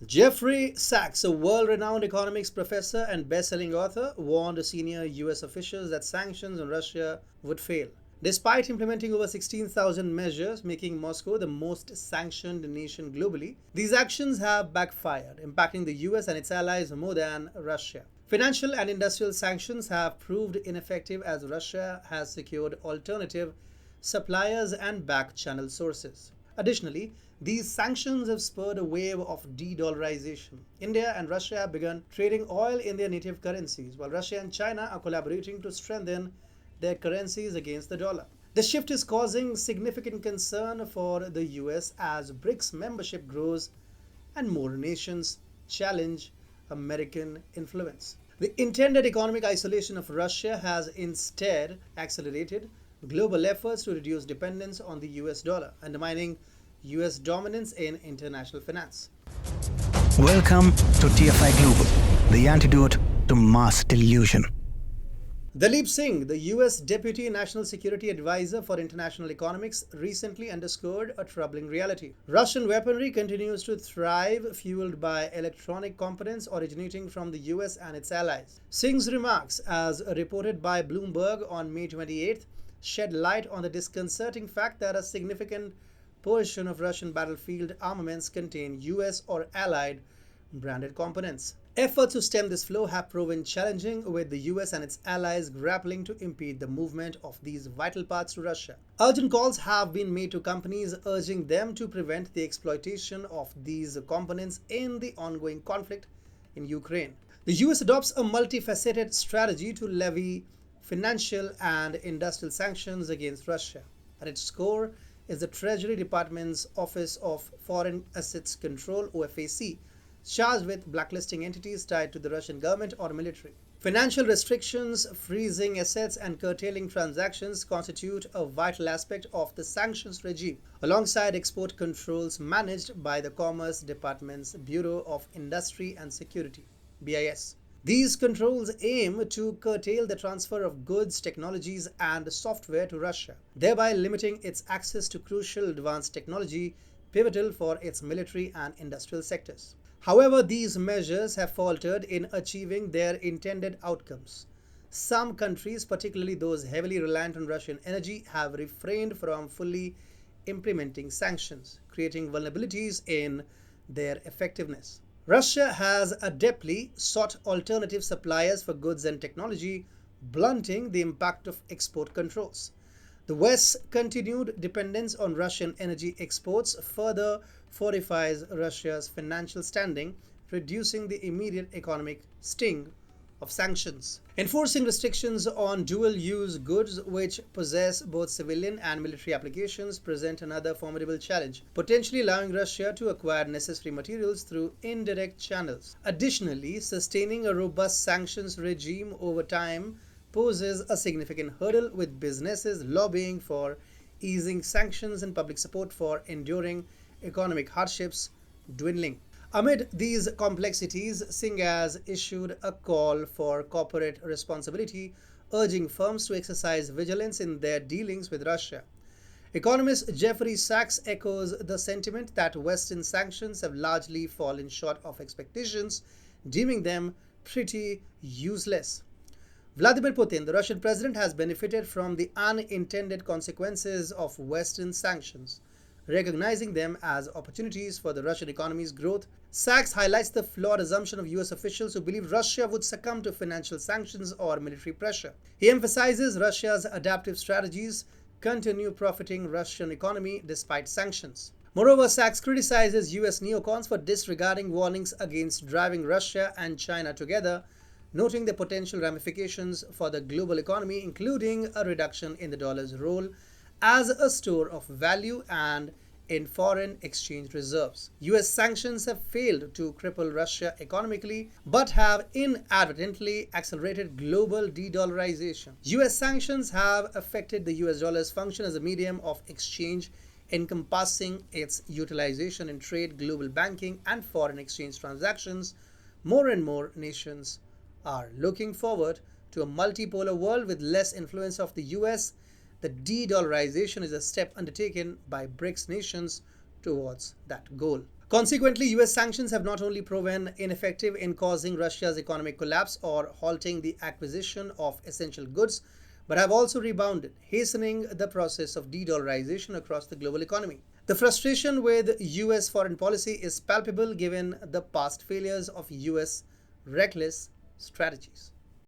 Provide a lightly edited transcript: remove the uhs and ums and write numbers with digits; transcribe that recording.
Jeffrey Sachs, a world-renowned economics professor and best-selling author, warned senior US officials that sanctions on Russia would fail. Despite implementing over 16,000 measures, making Moscow the most sanctioned nation globally, these actions have backfired, impacting the US and its allies more than Russia. Financial and industrial sanctions have proved ineffective as Russia has secured alternative suppliers and back channel sources. Additionally, these sanctions have spurred a wave of de-dollarization. India and Russia have begun trading oil in their native currencies, while Russia and China are collaborating to strengthen their currencies against the dollar. The shift is causing significant concern for the US as BRICS membership grows and more nations challenge American influence. The intended economic isolation of Russia has instead accelerated global efforts to reduce dependence on the US dollar, undermining US dominance in international finance. Welcome to TFI Global, the antidote to mass delusion. Dalip Singh, the US Deputy National Security Advisor for International Economics, recently underscored a troubling reality. Russian weaponry continues to thrive, fueled by electronic components originating from the US and its allies. Singh's remarks, as reported by Bloomberg on May 28th, shed light on the disconcerting fact that a significant portion of Russian battlefield armaments contain US or allied branded components. Efforts to stem this flow have proven challenging, with the US and its allies grappling to impede the movement of these vital parts to Russia. Urgent calls have been made to companies urging them to prevent the exploitation of these components in the ongoing conflict in Ukraine. The US adopts a multifaceted strategy to levy financial and industrial sanctions against Russia. At its core is the Treasury Department's Office of Foreign Assets Control (OFAC), charged with blacklisting entities tied to the Russian government or military. Financial restrictions, freezing assets, and curtailing transactions constitute a vital aspect of the sanctions regime, alongside export controls managed by the Commerce Department's Bureau of Industry and Security (BIS). These controls aim to curtail the transfer of goods, technologies, and software to Russia, thereby limiting its access to crucial advanced technology pivotal for its military and industrial sectors. However, these measures have faltered in achieving their intended outcomes. Some countries, particularly those heavily reliant on Russian energy, have refrained from fully implementing sanctions, creating vulnerabilities in their effectiveness. Russia has adeptly sought alternative suppliers for goods and technology, blunting the impact of export controls. The West's continued dependence on Russian energy exports further fortifies Russia's financial standing, reducing the immediate economic sting of sanctions. Enforcing restrictions on dual-use goods, which possess both civilian and military applications, present another formidable challenge, potentially allowing Russia to acquire necessary materials through indirect channels. Additionally, sustaining a robust sanctions regime over time poses a significant hurdle, with businesses lobbying for easing sanctions and public support for enduring economic hardships dwindling. Amid these complexities, Singh has issued a call for corporate responsibility, urging firms to exercise vigilance in their dealings with Russia. Economist Jeffrey Sachs echoes the sentiment that Western sanctions have largely fallen short of expectations, deeming them pretty useless. Vladimir Putin, the Russian president, has benefited from the unintended consequences of Western sanctions, recognizing them as opportunities for the Russian economy's growth. Sachs highlights the flawed assumption of US officials who believe Russia would succumb to financial sanctions or military pressure. He emphasizes Russia's adaptive strategies continue profiting Russian economy despite sanctions. Moreover, Sachs criticizes US neocons for disregarding warnings against driving Russia and China together, noting the potential ramifications for the global economy, including a reduction in the dollar's role as a store of value and in foreign exchange reserves. US sanctions have failed to cripple Russia economically, but have inadvertently accelerated global de-dollarization. US sanctions have affected the US dollar's function as a medium of exchange, encompassing its utilization in trade, global banking, and foreign exchange transactions. More and more nations are looking forward to a multipolar world with less influence of the US. The de-dollarization is a step undertaken by BRICS nations towards that goal. Consequently, US sanctions have not only proven ineffective in causing Russia's economic collapse or halting the acquisition of essential goods, but have also rebounded, hastening the process of de-dollarization across the global economy. The frustration with US foreign policy is palpable given the past failures of US reckless strategies.